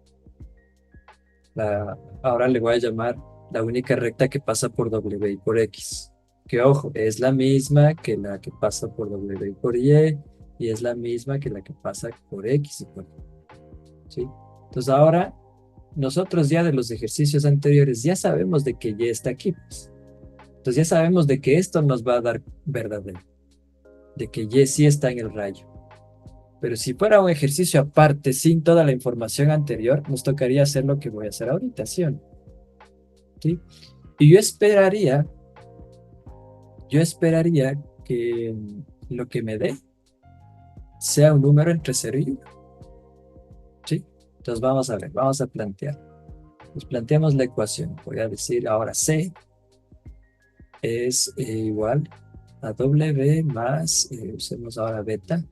Ahora le voy a llamar la única recta que pasa por W y por X. Que ojo, es la misma que la que pasa por W y por Y, y es la misma que la que pasa por X y por Y. ¿Sí? Entonces ahora, nosotros ya de los ejercicios anteriores ya sabemos de que Y está aquí, pues. Entonces ya sabemos de que esto nos va a dar verdadero, de que Y sí está en el rayo. Pero si fuera un ejercicio aparte, sin toda la información anterior, nos tocaría hacer lo que voy a hacer ahorita, ¿sí o no? ¿Sí? Y yo esperaría que lo que me dé sea un número entre 0 y 1. ¿Sí? Entonces vamos a ver, vamos a plantear. Pues planteamos la ecuación. Voy a decir ahora C es igual a W más, usemos ahora beta,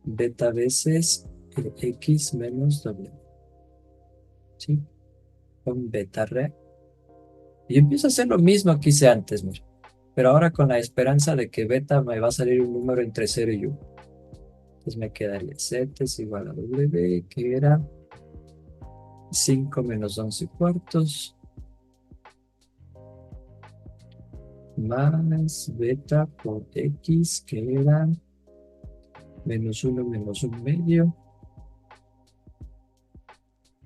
beta veces X menos W. ¿Sí? Con beta real. Y empiezo a hacer lo mismo que hice antes, mira. Pero ahora con la esperanza de que beta me va a salir un número entre 0 y 1. Entonces me quedaría Z es igual a W, que era 5 menos 11 cuartos, más beta por X, que era menos 1 menos 1 medio,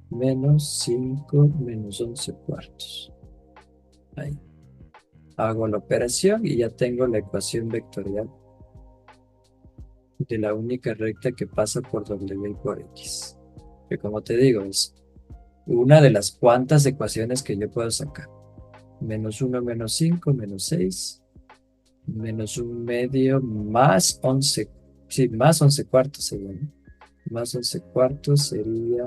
menos 5 menos 11 cuartos. Ahí. Hago la operación y ya tengo la ecuación vectorial de la única recta que pasa por W y por X. Que como te digo, es una de las cuantas ecuaciones que yo puedo sacar. Menos 1 menos 5 menos 6, menos 1 medio más 11. Sí, más 11 cuartos sería, ¿no? Más 11 cuartos sería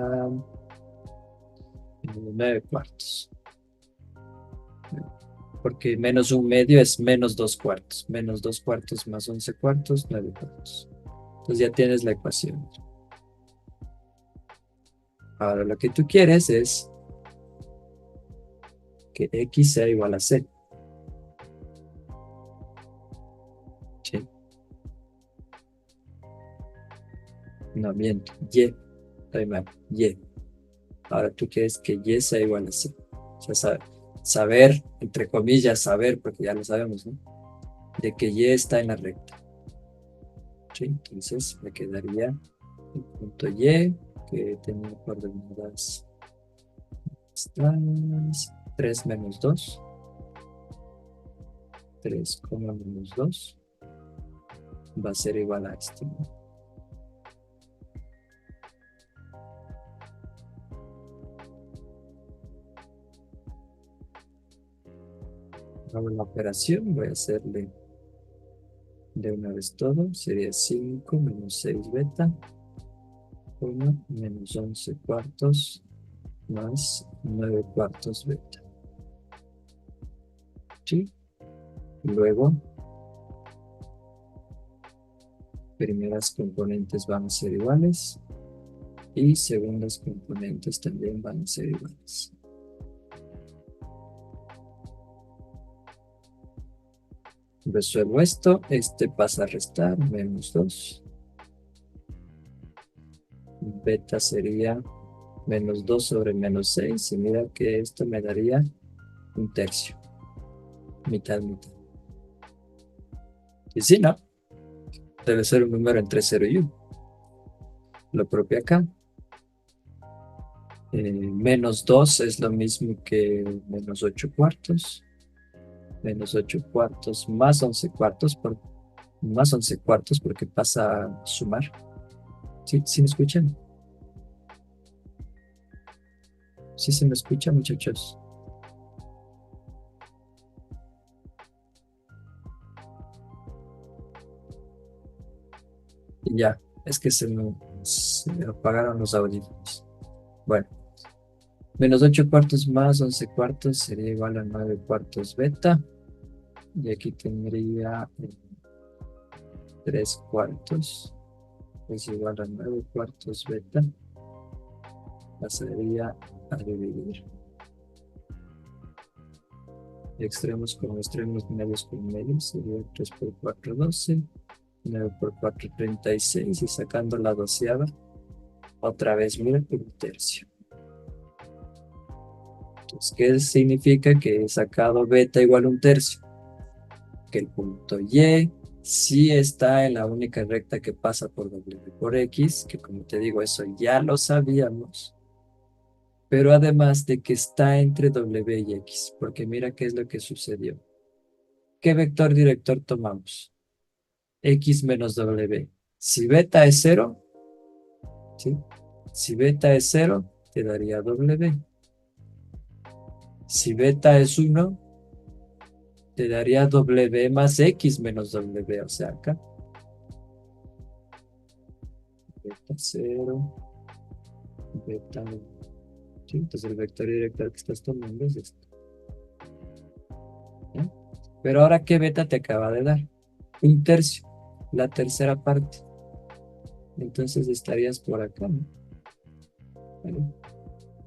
9 cuartos. Porque menos 1 medio es menos 2 cuartos. Menos 2 cuartos más 11 cuartos, 9 cuartos. Entonces ya tienes la ecuación. Ahora lo que tú quieres es que X sea igual a C. ¿Sí? No, miento. Y. Estoy mal. Y. Ahora tú quieres que Y sea igual a C. O sea, saber, entre comillas, saber, porque ya lo sabemos, ¿no? De que Y está en la recta. ¿Sí? Entonces me quedaría el punto Y, que tenía coordenadas 3 menos 2. 3, menos 2 va a ser igual a esto, ¿no? Hago la operación, voy a hacerle de una vez todo, sería 5 menos 6 beta, 1 menos 11 cuartos más 9 cuartos beta. ¿Sí? Luego, primeras componentes van a ser iguales y segundas componentes también van a ser iguales. Resuelvo esto, este pasa a restar, menos 2. Beta sería menos 2 sobre menos 6, y mira que esto me daría un tercio. Mitad, mitad. Y si no, debe ser un número entre 0 y 1. Lo propio acá. Menos 2 es lo mismo que menos 8 cuartos. Menos 8 cuartos más 11 cuartos, más 11 cuartos porque pasa a sumar. ¿Sí, sí me escuchan? ¿Sí se me escucha, muchachos? Y ya, es que se me apagaron los audífonos. Bueno, menos 8 cuartos más 11 cuartos sería igual a 9 cuartos beta. Y aquí tendría 3 cuartos. Es igual a 9 cuartos beta. Pasaría a dividir. Extremos con extremos, medios con medios. Sería 3 por 4, 12. 9 por 4, 36. Y sacando la doceava, otra vez, mira, un tercio. Entonces, ¿qué significa? Que he sacado beta igual a un tercio. Que el punto Y sí está en la única recta que pasa por W por X, que como te digo, eso ya lo sabíamos. Pero además de que está entre W y X, porque mira qué es lo que sucedió. ¿Qué vector director tomamos? X menos W. Si beta es 0, ¿sí? Si beta es 0, te daría W. Si beta es 1, te daría W más X menos W, o sea, acá. Beta 0, beta 1. Sí, entonces el vector director que estás tomando es esto. ¿Ya? Pero ahora, ¿qué beta te acaba de dar? 1/3, la tercera parte. Entonces estarías por acá, ¿no? ¿Vale?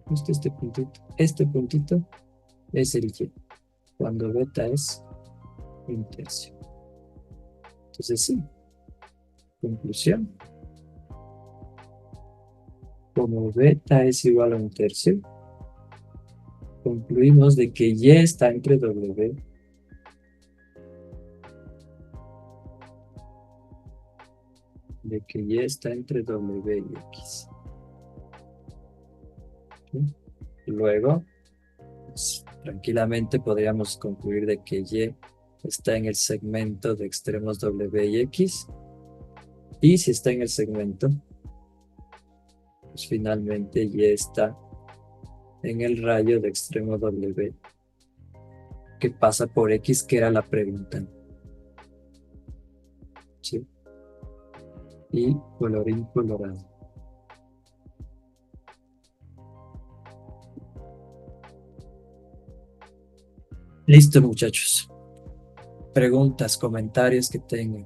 Justo este puntito. Este puntito es el Y, cuando beta es 1/3. Entonces sí, conclusión. Como beta es igual a 1/3, concluimos de que Y está entre W. De que Y está entre W y X. ¿Sí? Luego, pues, tranquilamente podríamos concluir de que Y está en el segmento de extremos W y X. Y si está en el segmento, pues finalmente Y está en el rayo de extremo W que pasa por X, que era la pregunta. ¿Sí? Y colorín colorado. Listo, muchachos. Preguntas, comentarios que tengan.